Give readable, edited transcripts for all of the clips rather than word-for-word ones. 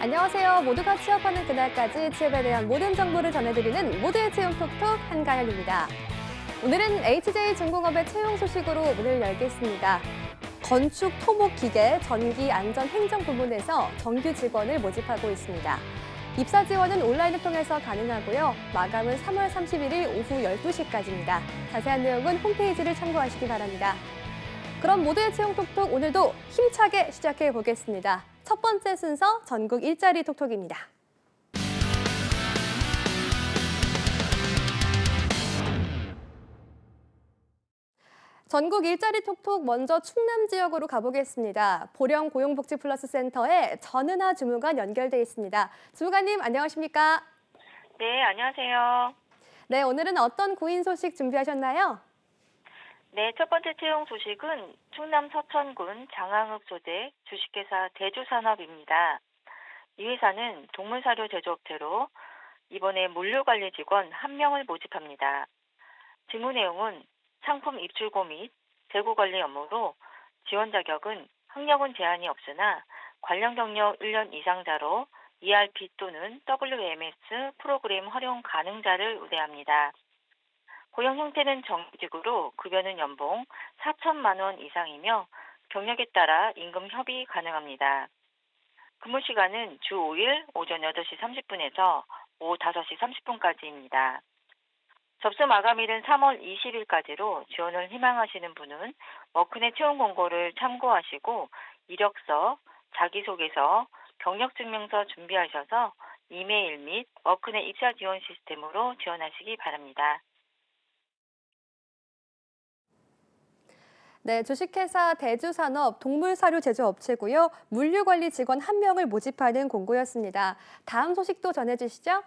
안녕하세요. 모두가 취업하는 그날까지 취업에 대한 모든 정보를 전해드리는 모두의 채용 톡톡 한가연입니다. 오늘은 HJ중공업의 채용 소식으로 문을 열겠습니다. 건축, 토목, 기계, 전기, 안전, 행정 부문에서 정규 직원을 모집하고 있습니다. 입사 지원은 온라인을 통해서 가능하고요. 마감은 3월 31일 오후 12시까지입니다. 자세한 내용은 홈페이지를 참고하시기 바랍니다. 그럼 모두의 채용 톡톡 오늘도 힘차게 시작해 보겠습니다. 첫 번째 순서 전국 일자리 톡톡입니다. 전국 일자리 톡톡 먼저 충남 지역으로 가보겠습니다. 보령 고용복지 플러스 센터에 전은하 주무관 연결돼 있습니다. 주무관님 안녕하십니까? 네, 안녕하세요. 네, 오늘은 어떤 고인 소식 준비하셨나요? 네, 첫 번째 채용 소식은 충남 서천군 장항읍 소재 주식회사 대주산업입니다. 이 회사는 동물사료 제조업체로 이번에 물류관리 직원 1명을 모집합니다. 직무 내용은 상품 입출고 및 재고 관리 업무로 지원 자격은 학력은 제한이 없으나 관련 경력 1년 이상자로 ERP 또는 WMS 프로그램 활용 가능자를 우대합니다. 고용 형태는 정규직으로 급여는 연봉 4천만 원 이상이며 경력에 따라 임금 협의 가능합니다. 근무 시간은 주 5일 오전 8시 30분에서 오후 5시 30분까지입니다. 접수 마감일은 3월 20일까지로 지원을 희망하시는 분은 워크넷 채용 공고를 참고하시고 이력서, 자기소개서, 경력증명서 준비하셔서 이메일 및 워크넷 입사 지원 시스템으로 지원하시기 바랍니다. 네, 주식회사 대주산업 동물사료 제조업체고요. 물류관리 직원 1명을 모집하는 공고였습니다. 다음 소식도 전해주시죠.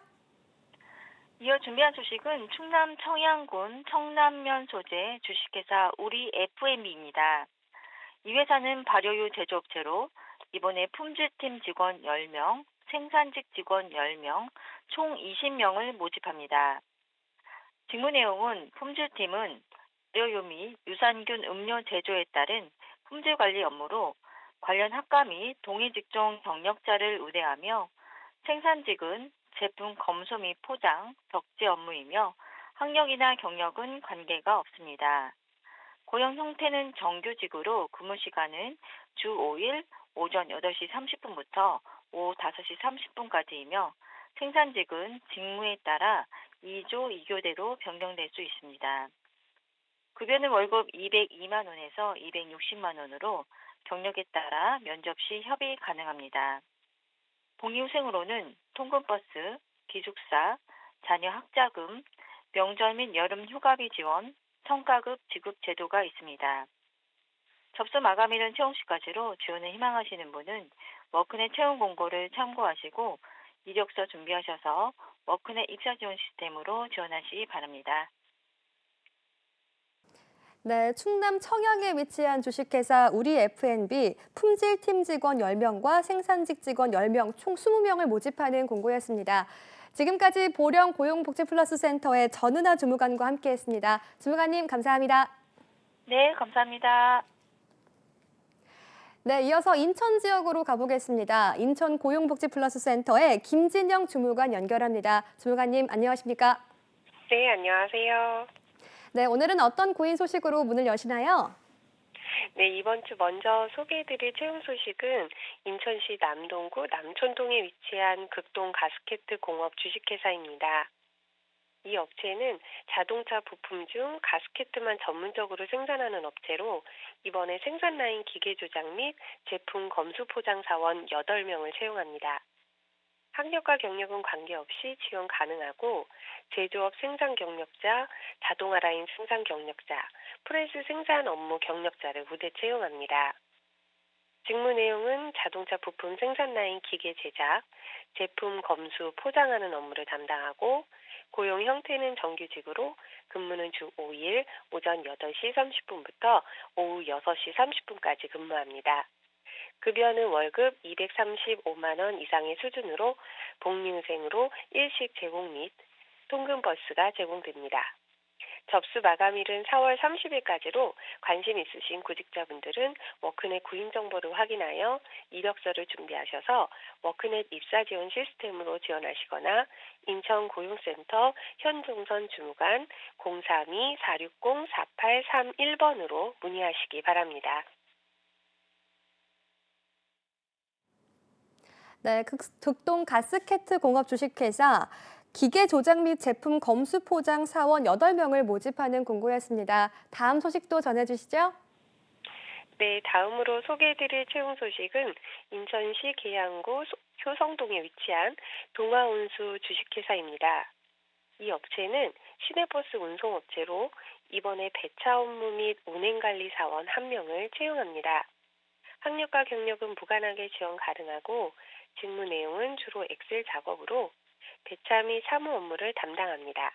이어 준비한 소식은 충남 청양군 청남면 소재 주식회사 우리 F&B입니다. 이 회사는 발효유 제조업체로 이번에 품질팀 직원 10명, 생산직 직원 10명, 총 20명을 모집합니다. 직무 내용은 품질팀은 발효유 및 유산균 음료 제조에 따른 품질 관리 업무로 관련 학과 및 동의 직종 경력자를 우대하며 생산직은 제품 검수 및 포장, 격제 업무이며 학력이나 경력은 관계가 없습니다. 고용 형태는 정규직으로 근무 시간은 주 5일 오전 8시 30분부터 오후 5시 30분까지이며 생산직은 직무에 따라 2조 2교대로 변경될 수 있습니다. 급여는 월급 202만 원에서 260만 원으로 경력에 따라 면접 시 협의 가능합니다. 복리후생으로는 통근버스, 기숙사, 자녀 학자금, 명절 및 여름 휴가비 지원, 성과급 지급 제도가 있습니다. 접수 마감일은 채용시까지로 지원을 희망하시는 분은 워크넷 채용 공고를 참고하시고 이력서 준비하셔서 워크넷 입사 지원 시스템으로 지원하시기 바랍니다. 네, 충남 청양에 위치한 주식회사 우리 F&B 품질팀 직원 10명과 생산직 직원 10명, 총 20명을 모집하는 공고였습니다. 지금까지 보령 고용복지플러스 센터의 전은하 주무관과 함께했습니다. 주무관님 감사합니다. 네, 감사합니다. 네, 이어서 인천 지역으로 가보겠습니다. 인천 고용복지플러스 센터의 김진영 주무관 연결합니다. 주무관님 안녕하십니까? 네, 안녕하세요. 네, 오늘은 어떤 고인 소식으로 문을 여시나요? 네, 이번 주 먼저 소개해드릴 채용 소식은 인천시 남동구 남촌동에 위치한 극동 가스케트 공업 주식회사입니다. 이 업체는 자동차 부품 중 가스케트만 전문적으로 생산하는 업체로 이번에 생산 라인 기계 조작 및 제품 검수 포장 사원 8명을 채용합니다. 학력과 경력은 관계없이 지원 가능하고 제조업 생산 경력자, 자동화 라인 생산 경력자, 프레스 생산 업무 경력자를 우대 채용합니다. 직무 내용은 자동차 부품 생산 라인 기계 제작, 제품 검수, 포장하는 업무를 담당하고 고용 형태는 정규직으로 근무는 주 5일 오전 8시 30분부터 오후 6시 30분까지 근무합니다. 급여는 월급 235만 원 이상의 수준으로 복리후생으로 일식 제공 및 통근버스가 제공됩니다. 접수 마감일은 4월 30일까지로 관심 있으신 구직자분들은 워크넷 구인 정보를 확인하여 이력서를 준비하셔서 워크넷 입사 지원 시스템으로 지원하시거나 인천고용센터 현종선 주무관 032-460-4831번으로 문의하시기 바랍니다. 네, 극동 가스케트 공업 주식회사 기계 조작 및 제품 검수 포장 사원 8명을 모집하는 공고였습니다. 다음 소식도 전해주시죠. 네, 다음으로 소개해드릴 채용 소식은 인천시 계양구 효성동에 위치한 동아운수 주식회사입니다. 이 업체는 시내버스 운송업체로 이번에 배차 업무 및 운행관리 사원 1명을 채용합니다. 학력과 경력은 무관하게 지원 가능하고 직무 내용은 주로 엑셀 작업으로 배차 및 사무 업무를 담당합니다.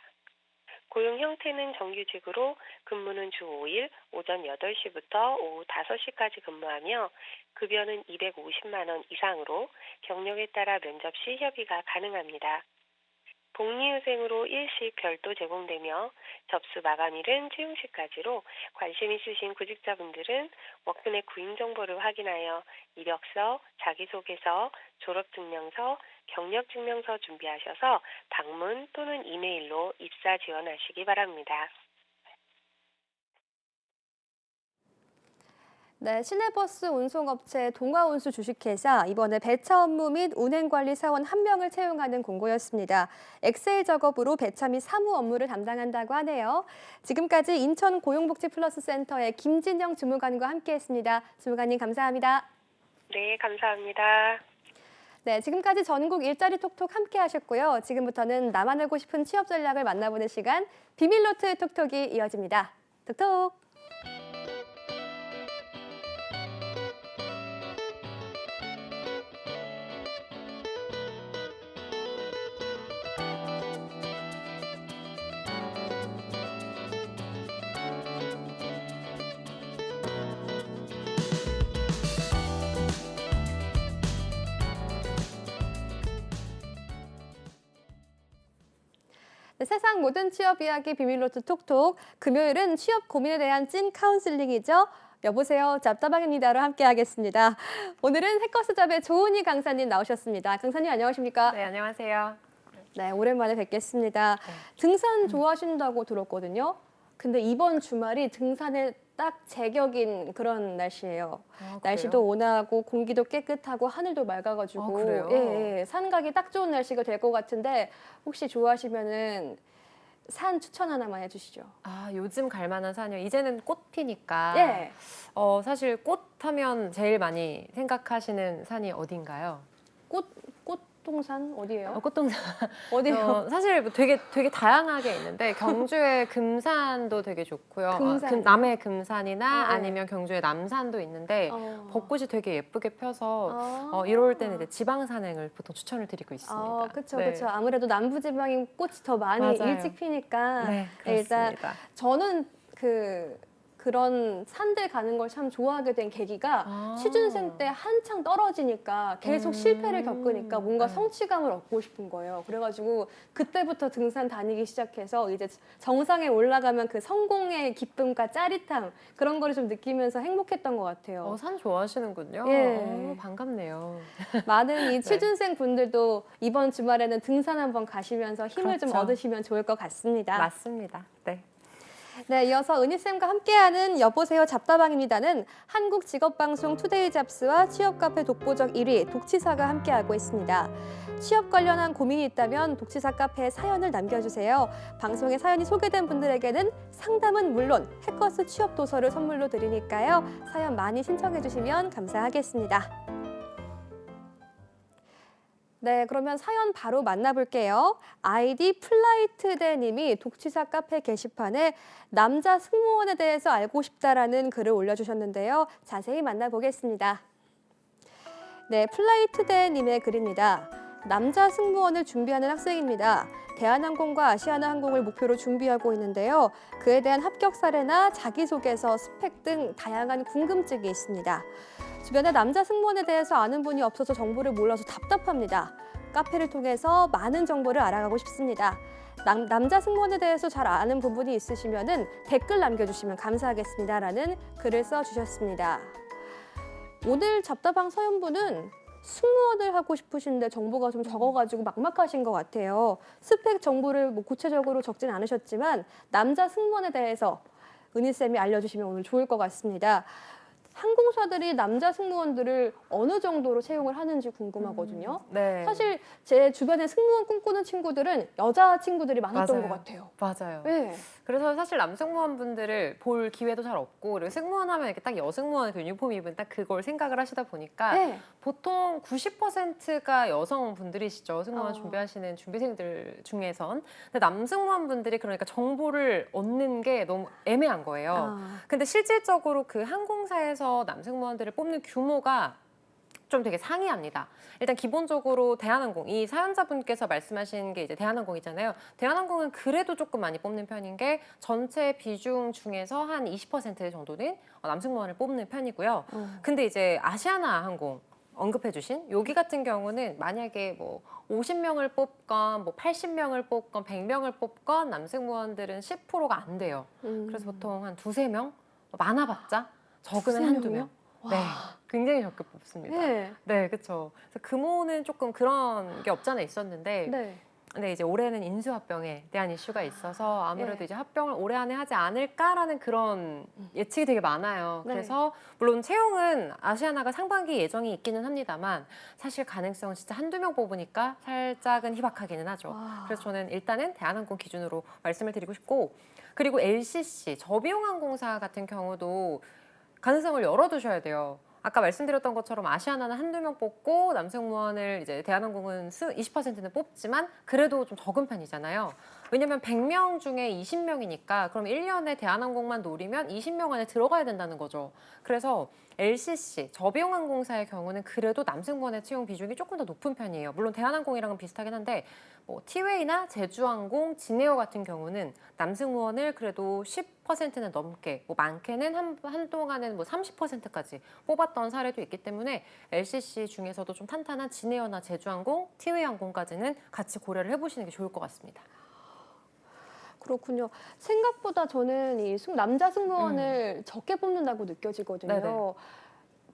고용 형태는 정규직으로 근무는 주 5일 오전 8시부터 오후 5시까지 근무하며 급여는 250만 원 이상으로 경력에 따라 면접 시 협의가 가능합니다. 복리후생으로 일식 별도 제공되며 접수 마감일은 채용시까지로 관심 있으신 구직자분들은 워크넷 구인 정보를 확인하여 이력서, 자기소개서, 졸업증명서, 경력증명서 준비하셔서 방문 또는 이메일로 입사 지원하시기 바랍니다. 네, 시내버스 운송업체 동아운수 주식회사 이번에 배차 업무 및 운행관리 사원 1명을 채용하는 공고였습니다. 엑셀 작업으로 배차 및 사무 업무를 담당한다고 하네요. 지금까지 인천 고용복지플러스센터의 김진영 주무관과 함께했습니다. 주무관님 감사합니다. 네, 감사합니다. 네, 지금까지 전국 일자리 톡톡 함께하셨고요. 지금부터는 나만 알고 싶은 취업 전략을 만나보는 시간 비밀노트 톡톡이 이어집니다. 톡톡. 네, 세상 모든 취업 이야기 비밀노트 톡톡. 금요일은 취업 고민에 대한 찐 카운슬링이죠. 여보세요, 잡다방입니다로 함께하겠습니다. 오늘은 해커스잡의 조은희 강사님 나오셨습니다. 강사님 안녕하십니까? 네, 안녕하세요. 네, 오랜만에 뵙겠습니다. 등산 좋아하신다고 들었거든요. 근데 이번 주말이 등산에 딱 제격인 그런 날씨예요. 날씨도 온화하고 공기도 깨끗하고 하늘도 맑아가지고 그래요? 예, 산 가기 딱 좋은 날씨가 될 것 같은데 혹시 좋아하시면은 산 추천 하나만 해주시죠. 요즘 갈 만한 산이요. 이제는 꽃 피니까. 예. 사실 꽃 하면 제일 많이 생각하시는 산이 어딘가요? 꽃동산 어디예요? 꽃동산. 어디요? 사실 뭐 되게 다양하게 있는데 경주의 금산도 되게 좋고요. 금산. 남해 금산이나 네. 아니면 경주의 남산도 있는데 벚꽃이 되게 예쁘게 펴서 1월 이럴 때는 이제 지방 산행을 보통 추천을 드리고 있습니다. 그렇죠, 네. 그렇죠. 아무래도 남부지방인 꽃이 더 많이 맞아요. 일찍 피니까 네, 일단 그렇습니다. 저는 그런 산들 가는 걸 참 좋아하게 된 계기가 취준생 때 한창 떨어지니까 계속 실패를 겪으니까 뭔가 네. 성취감을 얻고 싶은 거예요. 그래가지고 그때부터 등산 다니기 시작해서 이제 정상에 올라가면 그 성공의 기쁨과 짜릿함 그런 거를 좀 느끼면서 행복했던 것 같아요. 산 좋아하시는군요. 예. 반갑네요. 많은 이 취준생 분들도 이번 주말에는 등산 한번 가시면서 힘을 좀 그렇죠. 얻으시면 좋을 것 같습니다. 맞습니다. 네. 네, 이어서 은희쌤과 함께하는 여보세요 잡다방입니다는 한국직업방송 투데이 잡스와 취업카페 독보적 1위 독치사가 함께하고 있습니다. 취업 관련한 고민이 있다면 독치사 카페에 사연을 남겨주세요. 방송에 사연이 소개된 분들에게는 상담은 물론 해커스 취업 도서를 선물로 드리니까요. 사연 많이 신청해 주시면 감사하겠습니다. 네, 그러면 사연 바로 만나볼게요. 아이디 플라이트대님이 독치사 카페 게시판에 남자 승무원에 대해서 알고 싶다라는 글을 올려주셨는데요. 자세히 만나보겠습니다. 네, 플라이트대님의 글입니다. 남자 승무원을 준비하는 학생입니다. 대한항공과 아시아나항공을 목표로 준비하고 있는데요. 그에 대한 합격 사례나 자기소개서, 스펙 등 다양한 궁금증이 있습니다. 주변에 남자 승무원에 대해서 아는 분이 없어서 정보를 몰라서 답답합니다. 카페를 통해서 많은 정보를 알아가고 싶습니다. 남자 승무원에 대해서 잘 아는 부분이 있으시면 댓글 남겨주시면 감사하겠습니다라는 글을 써주셨습니다. 오늘 잡다방 서연분은 승무원을 하고 싶으신데 정보가 좀 적어가지고 막막하신 것 같아요. 스펙 정보를 뭐 구체적으로 적진 않으셨지만 남자 승무원에 대해서 은희쌤이 알려주시면 오늘 좋을 것 같습니다. 항공사들이 남자 승무원들을 어느 정도로 채용을 하는지 궁금하거든요. 네. 사실 제 주변에 승무원 꿈꾸는 친구들은 여자 친구들이 많았던 맞아요. 것 같아요. 맞아요. 네. 그래서 사실 남승무원분들을 볼 기회도 잘 없고 그리고 승무원 하면 이렇게 딱 여승무원 그 유니폼 입은 딱 그걸 생각을 하시다 보니까 네. 보통 90%가 여성분들이시죠. 승무원 어. 준비하시는 준비생들 중에선. 근데 남승무원분들이 그러니까 정보를 얻는 게 너무 애매한 거예요. 아. 근데 실질적으로 그 항공사에서 남승무원들을 뽑는 규모가 좀 되게 상이합니다. 일단 기본적으로 대한항공, 이 사연자분께서 말씀하신 게 이제 대한항공이잖아요. 대한항공은 그래도 조금 많이 뽑는 편인 게 전체 비중 중에서 한 20% 정도는 남승무원을 뽑는 편이고요. 근데 이제 아시아나 항공 언급해주신 여기 같은 경우는 만약에 뭐 50명을 뽑건 뭐 80명을 뽑건 100명을 뽑건 남승무원들은 10%가 안 돼요. 그래서 보통 한 두세 명 많아봤자 적으면 두세 한두 명이요? 명. 네, 굉장히 적게 뽑습니다. 네. 네, 그렇죠. 그래서 금호는 조금 그런 게 없잖아 있었는데, 네. 근데 이제 올해는 인수합병에 대한 이슈가 있어서 아무래도 예. 이제 합병을 올해 안에 하지 않을까라는 그런 예측이 되게 많아요. 네. 그래서 물론 채용은 아시아나가 상반기 예정이 있기는 합니다만 사실 가능성은 진짜 한두 명 뽑으니까 살짝은 희박하기는 하죠. 와. 그래서 저는 일단은 대한항공 기준으로 말씀을 드리고 싶고, 그리고 LCC 저비용항공사 같은 경우도 가능성을 열어두셔야 돼요. 아까 말씀드렸던 것처럼 아시아나는 한두 명 뽑고 남승무원을 이제 대한항공은 20%는 뽑지만 그래도 좀 적은 편이잖아요. 왜냐면 100명 중에 20명이니까 그럼 1년에 대한항공만 노리면 20명 안에 들어가야 된다는 거죠. 그래서 LCC, 저비용항공사의 경우는 그래도 남승무원의 채용 비중이 조금 더 높은 편이에요. 물론 대한항공이랑은 비슷하긴 한데 뭐 티웨이나 제주항공, 진에어 같은 경우는 남승무원을 그래도 10%는 넘게, 뭐 많게는 한동안은 뭐 30%까지 뽑았던 사례도 있기 때문에 LCC 중에서도 좀 탄탄한 진에어나 제주항공, 티웨이항공까지는 같이 고려를 해보시는 게 좋을 것 같습니다. 그렇군요. 생각보다 저는 이 남자 승무원을 적게 뽑는다고 느껴지거든요. 네네.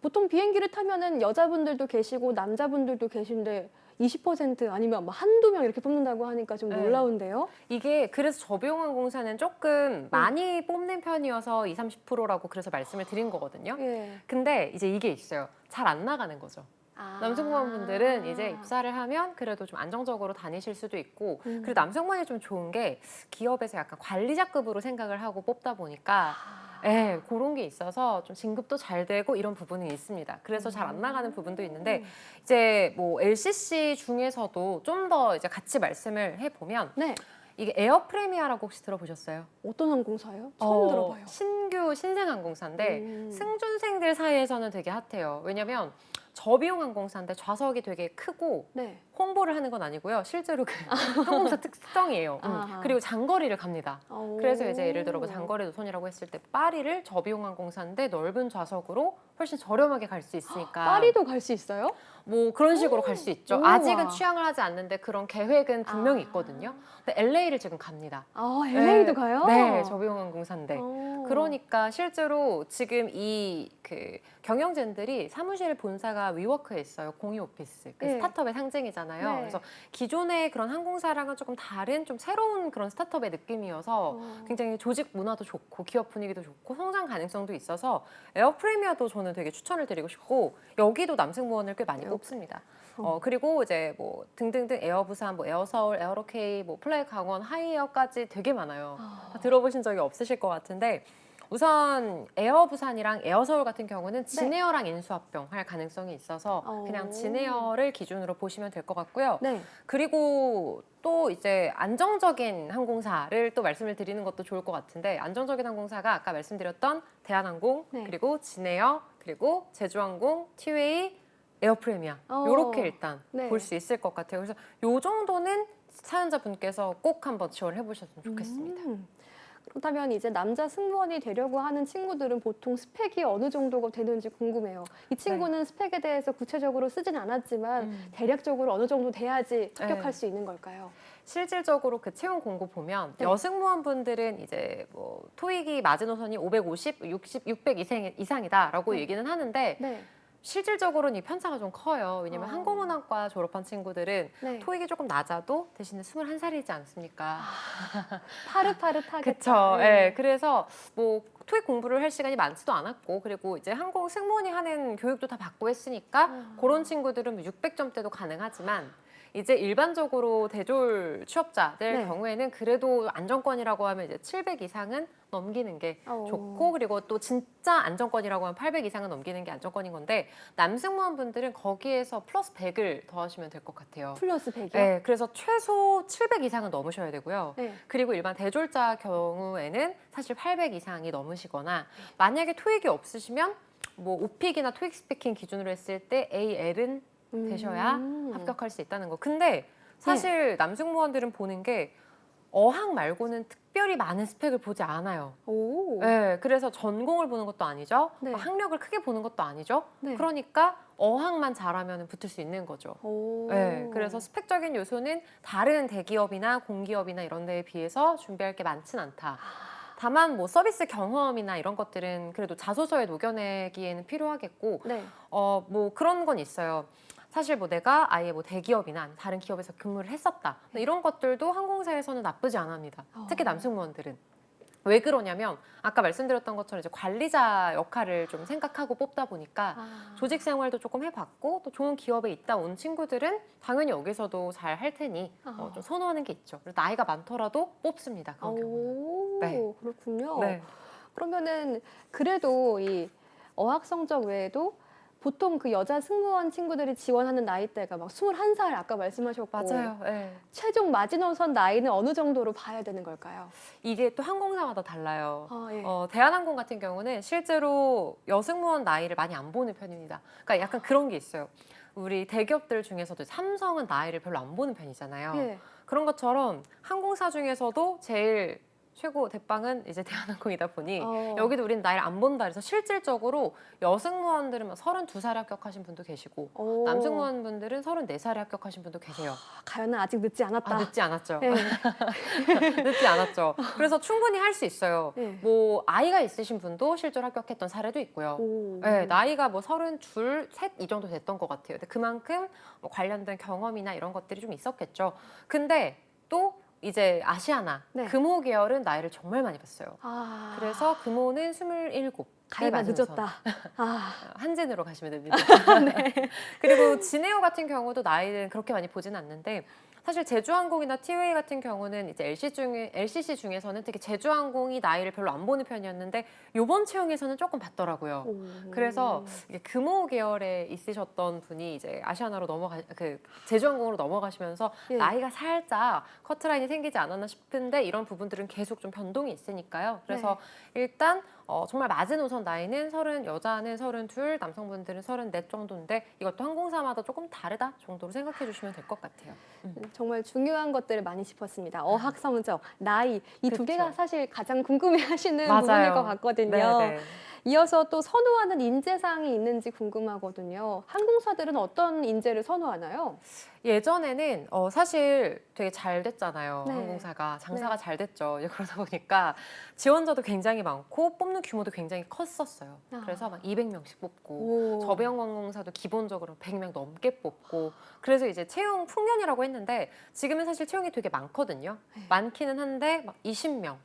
보통 비행기를 타면은 여자분들도 계시고 남자분들도 계신데 20% 아니면 뭐 한두 명 이렇게 뽑는다고 하니까 좀 네. 놀라운데요. 이게 그래서 저비용항공사는 조금 많이 뽑는 편이어서 20-30%라고 그래서 말씀을 드린 거거든요. 예. 근데 이제 이게 있어요. 잘 안 나가는 거죠. 아. 남승무원분들은 이제 입사를 하면 그래도 좀 안정적으로 다니실 수도 있고 그리고 남승무원이 좀 좋은 게 기업에서 약간 관리자급으로 생각을 하고 뽑다 보니까 예, 그런 게 있어서 좀 진급도 잘 되고 이런 부분이 있습니다. 그래서 잘 안 나가는 부분도 있는데 이제 뭐 LCC 중에서도 좀 더 이제 같이 말씀을 해보면 네. 이게 에어프레미아라고 혹시 들어보셨어요? 어떤 항공사예요? 처음 들어봐요. 신규 신생항공사인데 승준생들 사이에서는 되게 핫해요. 왜냐면 저비용 항공사인데 좌석이 되게 크고 네. 홍보를 하는 건 아니고요. 실제로 그 항공사 특성이에요. 아하. 그리고 장거리를 갑니다. 오. 그래서 이제 예를 들어 뭐 장거리 노선이라고 했을 때 파리를 저비용 항공사인데 넓은 좌석으로 훨씬 저렴하게 갈 수 있으니까 파리도 갈 수 있어요? 뭐 그런 식으로 갈 수 있죠. 우와. 아직은 취향을 하지 않는데 그런 계획은 분명히 있거든요. 근데 LA를 지금 갑니다. 아, LA도 네. 가요? 네, 저비용 항공사인데. 오. 그러니까 실제로 지금 이 그 경영진들이 사무실 본사가 위워크에 있어요. 공유 오피스. 그 네. 스타트업의 상징이잖아요. 네. 그래서 기존의 그런 항공사랑은 조금 다른 좀 새로운 그런 스타트업의 느낌이어서 굉장히 조직 문화도 좋고 기업 분위기도 좋고 성장 가능성도 있어서 에어프레미아도 저는 되게 추천을 드리고 싶고 여기도 남승무원을 꽤 많이 뽑습니다. 그리고 이제 뭐 등등등 에어부산, 뭐 에어서울, 에어로케이, 뭐 플라이 강원, 하이에어까지 되게 많아요. 다 들어보신 적이 없으실 것 같은데 우선 에어부산이랑 에어서울 같은 경우는 진에어랑 인수합병 할 가능성이 있어서 그냥 진에어를 기준으로 보시면 될 것 같고요. 네. 그리고 또 이제 안정적인 항공사를 또 말씀을 드리는 것도 좋을 것 같은데 안정적인 항공사가 아까 말씀드렸던 대한항공, 네. 그리고 진에어, 그리고 제주항공, 티웨이, 에어프레미아 이렇게 일단 네. 볼 수 있을 것 같아요. 그래서 요 정도는 사연자분께서 꼭 한번 지원을 해보셨으면 좋겠습니다. 그렇다면 이제 남자 승무원이 되려고 하는 친구들은 보통 스펙이 어느 정도가 되는지 궁금해요. 이 친구는 스펙에 대해서 구체적으로 쓰진 않았지만 대략적으로 어느 정도 돼야지 합격할 수 있는 걸까요? 실질적으로 그 채용 공고 보면 네. 여승무원분들은 이제 뭐 토익이 마지노선이 550, 60, 600 이상이다라고 네. 얘기는 하는데 네. 실질적으로는 이 편차가 좀 커요. 왜냐면 어. 항공운항과 졸업한 친구들은 네. 토익이 조금 낮아도 대신에 21살이지 않습니까? 파릇파릇하겠다. 그쵸. 예. 예. 그래서 뭐 토익 공부를 할 시간이 많지도 않았고 그리고 이제 항공 승무원이 하는 교육도 다 받고 했으니까 그런 친구들은 600점대도 가능하지만 이제 일반적으로 대졸 취업자들 네. 경우에는 그래도 안정권이라고 하면 이제 700 이상은 넘기는 게 좋고 그리고 또 진짜 안정권이라고 하면 800 이상은 넘기는 게 안정권인 건데 남승무원분들은 거기에서 플러스 100을 더하시면 될 것 같아요. 플러스 100이요? 네, 그래서 최소 700 이상은 넘으셔야 되고요. 네. 그리고 일반 대졸자 경우에는 사실 800 이상이 넘으시거나 만약에 토익이 없으시면 뭐 오픽이나 토익 스피킹 기준으로 했을 때 AL은 되셔야 합격할 수 있다는 거. 근데 사실 남승무원들은 보는 게 어학 말고는 특별히 많은 스펙을 보지 않아요. 오. 네, 그래서 전공을 보는 것도 아니죠. 네. 학력을 크게 보는 것도 아니죠. 네. 그러니까 어학만 잘하면 붙을 수 있는 거죠. 오. 네, 그래서 스펙적인 요소는 다른 대기업이나 공기업이나 이런 데에 비해서 준비할 게 많진 않다. 다만 뭐 서비스 경험이나 이런 것들은 그래도 자소서에 녹여내기에는 필요하겠고 네. 뭐 그런 건 있어요. 사실 뭐 내가 아예 뭐 대기업이나 다른 기업에서 근무를 했었다. 이런 것들도 항공사에서는 나쁘지 않습니다. 특히 남승무원들은. 왜 그러냐면 아까 말씀드렸던 것처럼 이제 관리자 역할을 좀 생각하고 뽑다 보니까 조직 생활도 조금 해봤고 또 좋은 기업에 있다 온 친구들은 당연히 여기서도 잘 할 테니 좀 선호하는 게 있죠. 그래서 나이가 많더라도 뽑습니다. 그런 경우는. 오, 네. 그렇군요. 네. 그러면은 그래도 이 어학 성적 외에도 보통 그 여자 승무원 친구들이 지원하는 나이대가 막 21살 아까 말씀하셨고 맞아요. 네. 최종 마지노선 나이는 어느 정도로 봐야 되는 걸까요? 이게 또 항공사마다 달라요. 예. 대한항공 같은 경우는 실제로 여승무원 나이를 많이 안 보는 편입니다. 그러니까 약간 그런 게 있어요. 우리 대기업들 중에서도 삼성은 나이를 별로 안 보는 편이잖아요. 예. 그런 것처럼 항공사 중에서도 제일 최고 대빵은 이제 대한항공이다 보니 여기도 우리는 나이를 안 본다 그래서 실질적으로 여승무원들은 32살에 합격하신 분도 계시고 남승무원분들은 34살에 합격하신 분도 계세요. 가연은 아직 늦지 않았다. 늦지 않았죠. 예. 늦지 않았죠. 그래서 충분히 할 수 있어요. 예. 뭐 아이가 있으신 분도 실제로 합격했던 사례도 있고요. 네, 나이가 뭐 32, 3 이 정도 됐던 것 같아요. 근데 그만큼 뭐 관련된 경험이나 이런 것들이 좀 있었겠죠. 근데 또 이제 아시아나 금호 계열은 나이를 정말 많이 봤어요. 그래서 금호는 27. 가연아 늦었다. 한진으로 가시면 됩니다. 그리고 진에어 같은 경우도 나이는 그렇게 많이 보지는 않는데 사실 제주항공이나 티웨이 같은 경우는 이제 LCC 중에서는 특히 제주항공이 나이를 별로 안 보는 편이었는데 이번 채용에서는 조금 봤더라고요. 그래서 이게 금호 계열에 있으셨던 분이 이제 아시아나로 제주항공으로 넘어가시면서 나이가 살짝 커트라인이 생기지 않았나 싶은데 이런 부분들은 계속 좀 변동이 있으니까요. 그래서 일단 정말 마지노선 나이는 여자는 32, 남성분들은 34 정도인데 이것도 항공사마다 조금 다르다 정도로 생각해 주시면 될 것 같아요. 정말 중요한 것들을 많이 짚었습니다. 어학 성적, 나이 이 두 그쵸. 개가 사실 가장 궁금해하시는 맞아요. 부분일 것 같거든요. 네네. 이어서 또 선호하는 인재상이 있는지 궁금하거든요. 항공사들은 어떤 인재를 선호하나요? 예전에는 사실 되게 잘 됐잖아요. 네. 항공사가 장사가 잘 됐죠. 이제 그러다 보니까 지원자도 굉장히 많고 뽑는 규모도 굉장히 컸었어요. 그래서 막 200명씩 뽑고 저비용항공사도 기본적으로 100명 넘게 뽑고 그래서 이제 채용 풍년이라고 했는데 지금은 사실 채용이 되게 많거든요. 많기는 한데 막 20명,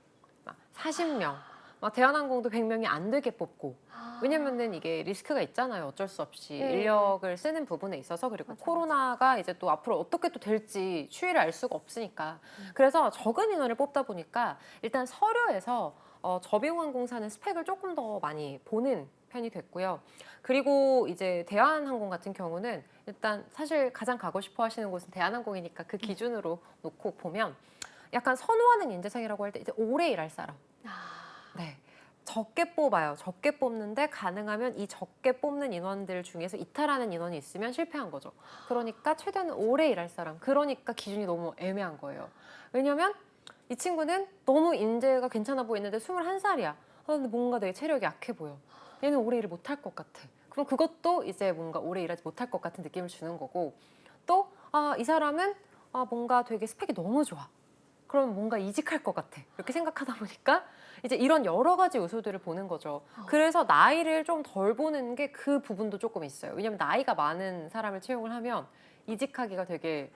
막 40명. 막 대한항공도 100명이 안 되게 뽑고 왜냐면은 이게 리스크가 있잖아요. 어쩔 수 없이 인력을 쓰는 부분에 있어서 그리고 코로나가 이제 또 앞으로 어떻게 또 될지 추이를 알 수가 없으니까 그래서 적은 인원을 뽑다 보니까 일단 서류에서 저비용항공사는 스펙을 조금 더 많이 보는 편이 됐고요. 그리고 이제 대한항공 같은 경우는 일단 사실 가장 가고 싶어 하시는 곳은 대한항공이니까 그 기준으로 놓고 보면 약간 선호하는 인재상이라고 할 때 이제 오래 일할 사람. 네. 적게 뽑아요. 적게 뽑는데 가능하면 이 적게 뽑는 인원들 중에서 이탈하는 인원이 있으면 실패한 거죠. 그러니까 최대한 오래 일할 사람. 그러니까 기준이 너무 애매한 거예요. 왜냐면 이 친구는 너무 인재가 괜찮아 보이는데 21살이야. 근데 뭔가 되게 체력이 약해 보여. 얘는 오래 일을 못할 것 같아. 그럼 그것도 이제 뭔가 오래 일하지 못할 것 같은 느낌을 주는 거고, 또 이 사람은 뭔가 되게 스펙이 너무 좋아. 그럼 뭔가 이직할 것 같아. 이렇게 생각하다 보니까 이제 이런 여러 가지 요소들을 보는 거죠. 그래서 나이를 좀 덜 보는 게 그 부분도 조금 있어요. 왜냐면 나이가 많은 사람을 채용을 하면 이직하기가 되게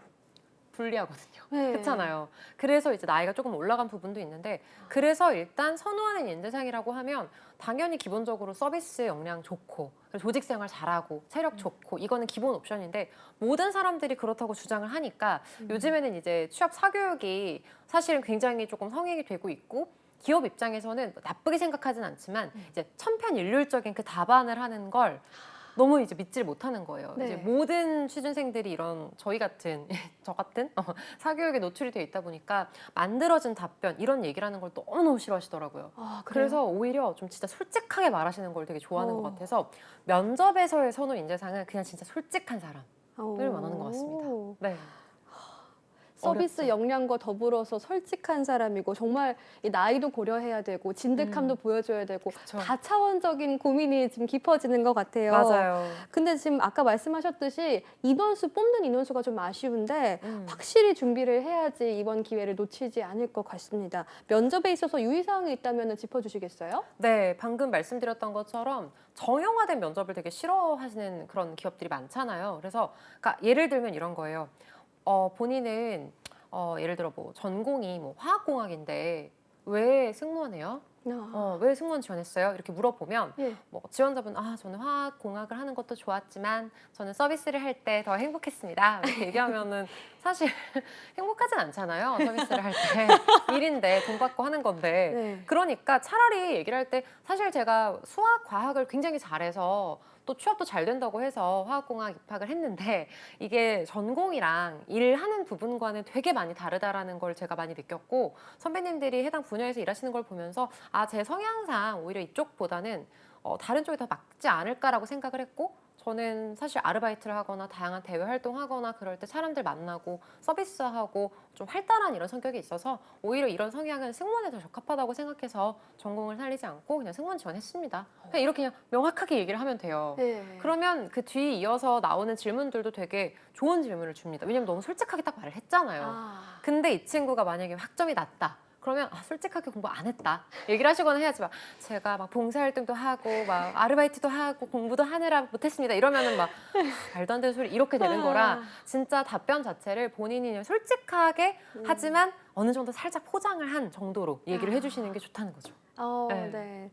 불리하거든요. 네. 그렇잖아요. 그래서 이제 나이가 조금 올라간 부분도 있는데, 그래서 일단 선호하는 인재상이라고 하면 당연히 기본적으로 서비스 역량 좋고 조직 생활 잘하고 체력 좋고 이거는 기본 옵션인데, 모든 사람들이 그렇다고 주장을 하니까 요즘에는 이제 취업 사교육이 사실은 굉장히 조금 성행이 되고 있고, 기업 입장에서는 나쁘게 생각하진 않지만 이제 천편일률적인 그 답안을 하는 걸 너무 이제 믿질 못하는 거예요. 네. 이제 모든 취준생들이 이런 저희 같은 저 같은 사교육에 노출이 되어 있다 보니까 만들어진 답변 이런 얘기를 하는 걸 너무너무 싫어하시더라고요. 그래요? 그래서 오히려 좀 진짜 솔직하게 말하시는 걸 되게 좋아하는 오. 것 같아서 면접에서의 선호 인재상은 그냥 진짜 솔직한 사람을 원하는 것 같습니다. 오. 네. 서비스 어렵죠. 역량과 더불어서 솔직한 사람이고, 정말 이 나이도 고려해야 되고 진득함도 보여줘야 되고, 그쵸. 다차원적인 고민이 지금 깊어지는 것 같아요. 맞아요. 근데 지금 아까 말씀하셨듯이 인원수 뽑는 인원수가 좀 아쉬운데 음. 확실히 준비를 해야지 이번 기회를 놓치지 않을 것 같습니다. 면접에 있어서 유의사항이 있다면 짚어주시겠어요? 네, 방금 말씀드렸던 것처럼 정형화된 면접을 되게 싫어하시는 그런 기업들이 많잖아요. 그래서 그러니까 예를 들면 이런 거예요. 본인은 예를 들어 뭐 전공이 뭐 화학공학인데 왜 승무원해요? 왜 승무원 지원했어요? 이렇게 물어보면 예. 뭐 지원자분 저는 화학공학을 하는 것도 좋았지만 저는 서비스를 할 때 더 행복했습니다. 이렇게 얘기하면은 사실 행복하진 않잖아요. 서비스를 할 때 일인데 돈 받고 하는 건데. 네. 그러니까 차라리 얘기를 할 때 사실 제가 수학, 과학을 굉장히 잘해서 또 취업도 잘 된다고 해서 화학공학 입학을 했는데, 이게 전공이랑 일하는 부분과는 되게 많이 다르다라는 걸 제가 많이 느꼈고, 선배님들이 해당 분야에서 일하시는 걸 보면서 제 성향상 오히려 이쪽보다는 다른 쪽이 더 맞지 않을까라고 생각을 했고, 저는 사실 아르바이트를 하거나 다양한 대외 활동하거나 그럴 때 사람들 만나고 서비스하고 좀 활달한 이런 성격이 있어서 오히려 이런 성향은 승무원에 더 적합하다고 생각해서 전공을 살리지 않고 그냥 승무원 지원했습니다. 그냥 이렇게 그냥 명확하게 얘기를 하면 돼요. 네. 그러면 그 뒤에 이어서 나오는 질문들도 되게 좋은 질문을 줍니다. 왜냐면 너무 솔직하게 딱 말을 했잖아요. 근데 이 친구가 만약에 학점이 낮다. 그러면 솔직하게 공부 안 했다 얘기를 하시거나 해야지, 막 제가 막 봉사활동도 하고 막 아르바이트도 하고 공부도 하느라 못했습니다 이러면은 막 말도 안 되는 소리 이렇게 되는 거라, 진짜 답변 자체를 본인이 솔직하게 하지만 어느 정도 살짝 포장을 한 정도로 얘기를 해주시는 게 좋다는 거죠. 네. 네.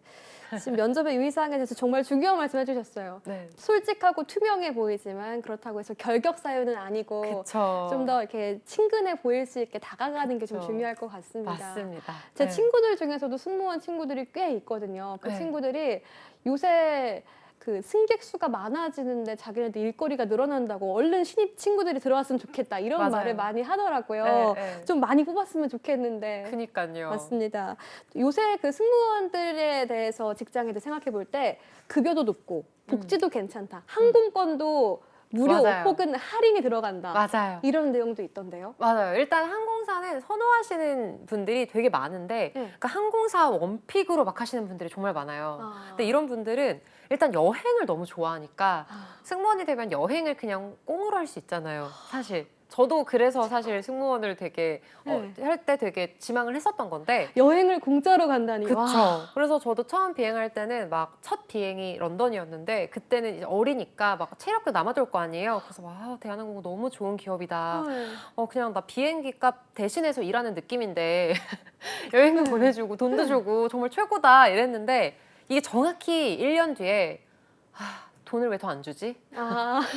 지금 면접의 유의사항에 대해서 정말 중요한 말씀 해주셨어요. 네. 솔직하고 투명해 보이지만 그렇다고 해서 결격 사유는 아니고 그쵸. 좀 더 이렇게 친근해 보일 수 있게 다가가는 게 좀 그쵸. 중요할 것 같습니다. 맞습니다. 제 네. 친구들 중에서도 승무원 친구들이 꽤 있거든요. 그 네. 친구들이 요새 그 승객 수가 많아지는데 자기네들 일거리가 늘어난다고 얼른 신입 친구들이 들어왔으면 좋겠다 이런 맞아요. 말을 많이 하더라고요. 네, 네. 좀 많이 뽑았으면 좋겠는데. 그니까요. 맞습니다. 요새 그 승무원들에 대해서 직장에 대해 생각해 볼 때 급여도 높고 복지도 괜찮다. 항공권도 무료 맞아요. 혹은 할인이 들어간다. 맞아요. 이런 내용도 있던데요. 맞아요. 일단 항공사는 선호하시는 분들이 되게 많은데, 네. 그러니까 항공사 원픽으로 막 하시는 분들이 정말 많아요. 근데 이런 분들은 일단 여행을 너무 좋아하니까 승무원이 되면 여행을 그냥 꽁으로 할 수 있잖아요. 사실 저도 그래서 사실 승무원을 되게 할 때 되게 지망을 했었던 건데. 여행을 공짜로 간다니. 그쵸. 와. 그래서 저도 처음 비행할 때는 막 첫 비행이 런던이었는데, 그때는 이제 어리니까 막 체력도 남아돌 거 아니에요. 그래서 와, 대한항공 너무 좋은 기업이다. 그냥 나 비행기 값 대신해서 일하는 느낌인데 여행도 보내주고 돈도 주고 정말 최고다 이랬는데, 이게 정확히 1년 뒤에 돈을 왜 더 안 주지?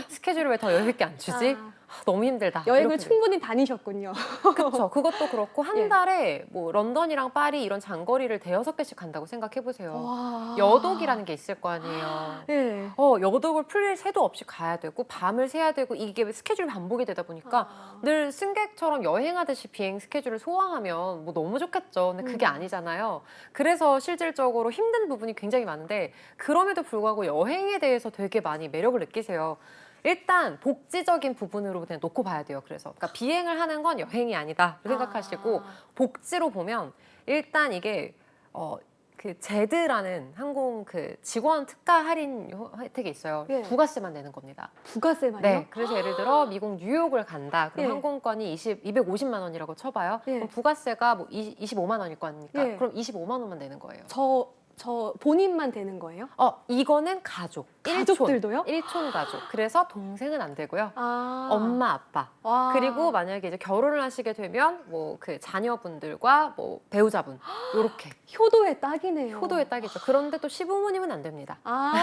스케줄을 왜 더 여유 있게 안 주지? 너무 힘들다. 여행을 이렇게 충분히 다니셨군요. 그렇죠. 그것도 그렇고 한 예. 달에 뭐 런던이랑 파리 이런 장거리를 5-6개씩 간다고 생각해 보세요. 와. 여독이라는 게 있을 거 아니에요. 네. 여독을 풀릴 새도 없이 가야 되고 밤을 새야 되고, 이게 스케줄 반복이 되다 보니까 늘 승객처럼 여행하듯이 비행 스케줄을 소화하면 뭐 너무 좋겠죠. 근데 그게 아니잖아요. 그래서 실질적으로 힘든 부분이 굉장히 많은데, 그럼에도 불구하고 여행에 대해서 되게 많이 매력을 느끼세요. 일단 복지적인 부분으로 그냥 놓고 봐야 돼요. 그러니까 비행을 하는 건 여행이 아니다 생각하시고 복지로 보면 일단 이게 그 제드라는 항공 그 직원 특가 할인 혜택이 있어요. 예. 부가세만 내는 겁니다. 부가세만요? 네, 그래서 예를 들어 미국 뉴욕을 간다. 그럼 예. 항공권이 250만 원이라고 쳐봐요. 예. 그럼 부가세가 뭐 25만 원일 거 아닙니까? 예. 그럼 25만 원만 내는 거예요. 저 본인만 되는 거예요? 이거는 가족. 가족들도요? 일촌 가족. 그래서 동생은 안 되고요. 엄마, 아빠. 와. 그리고 만약에 이제 결혼을 하시게 되면 뭐 그 자녀분들과 뭐 배우자분 요렇게 효도의 딱이네요. 효도의 딱이죠. 그런데 또 시부모님은 안 됩니다. 아.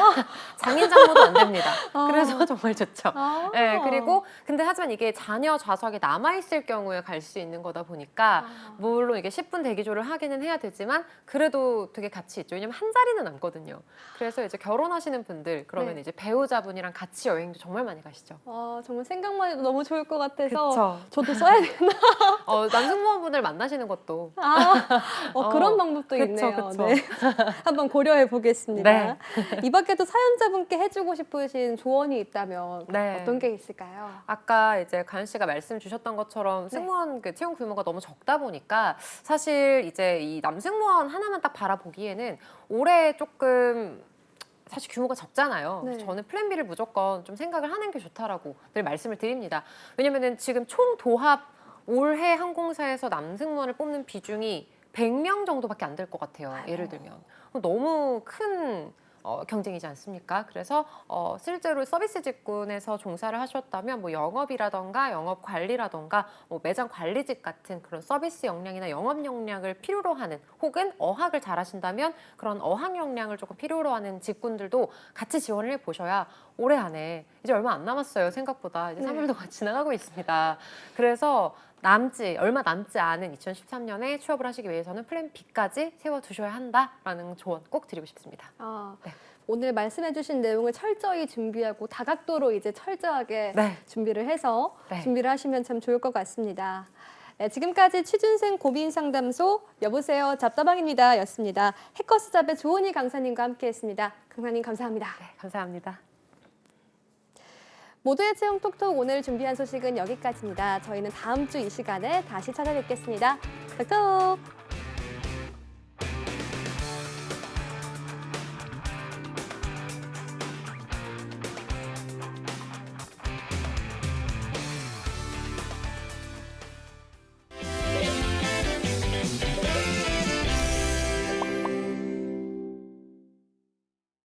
장인 장모도 안 됩니다. 그래서 정말 좋죠. 아. 네, 그리고 근데 하지만 이게 자녀 좌석에 남아 있을 경우에 갈 수 있는 거다 보니까 물론 이게 10분 대기조를 하기는 해야 되지만 그래도 되게 가치 있죠. 왜냐면 한 자리는 남거든요. 그래서 이제 결혼하시는 분들 그러면 네. 이제 배우자분이랑 같이 여행도 정말 많이 가시죠. 정말 생각만 해도 너무 좋을 것 같아서 그쵸. 저도 써야 되나? 남승무원분을 만나시는 것도 그런 방법도 그쵸, 있네요. 그쵸. 네. 한번 고려해 보겠습니다. 네. 이 밖에도 사연자분께 해주고 싶으신 조언이 있다면 네. 어떤 게 있을까요? 아까 이제 가연 씨가 말씀 주셨던 것처럼 승무원 그 채용 규모가 너무 적다 보니까 사실 이제 이 남승무원 하나만 딱 바라보기에는 올해 조금 사실 규모가 적잖아요. 네. 저는 플랜 B를 무조건 좀 생각을 하는 게 좋다라고 늘 말씀을 드립니다. 왜냐면은 지금 총 도합 올해 항공사에서 남승무원을 뽑는 비중이 100명 정도밖에 안 될 것 같아요. 예를 들면. 너무 큰 경쟁이지 않습니까? 그래서 실제로 서비스 직군에서 종사를 하셨다면 뭐 영업이라던가 영업 관리라던가 뭐 매장 관리직 같은 그런 서비스 역량이나 영업 역량을 필요로 하는 혹은 어학을 잘하신다면 그런 어학 역량을 조금 필요로 하는 직군들도 같이 지원을 해보셔야 올해 안에 이제 얼마 안 남았어요. 생각보다 이제 3월도가 지나가고 있습니다. 그래서 얼마 남지 않은 2013년에 취업을 하시기 위해서는 플랜 B까지 세워두셔야 한다라는 조언 꼭 드리고 싶습니다. 네. 오늘 말씀해주신 내용을 철저히 준비하고 다각도로 이제 철저하게 네. 준비를 해서 네. 준비를 하시면 참 좋을 것 같습니다. 네, 지금까지 취준생 고민 상담소 여보세요 잡다방입니다 였습니다. 해커스잡의 조은희 강사님과 함께했습니다. 강사님 감사합니다. 네, 감사합니다. 모두의 채용 톡톡 오늘 준비한 소식은 여기까지입니다. 저희는 다음 주 이 시간에 다시 찾아뵙겠습니다. 톡톡!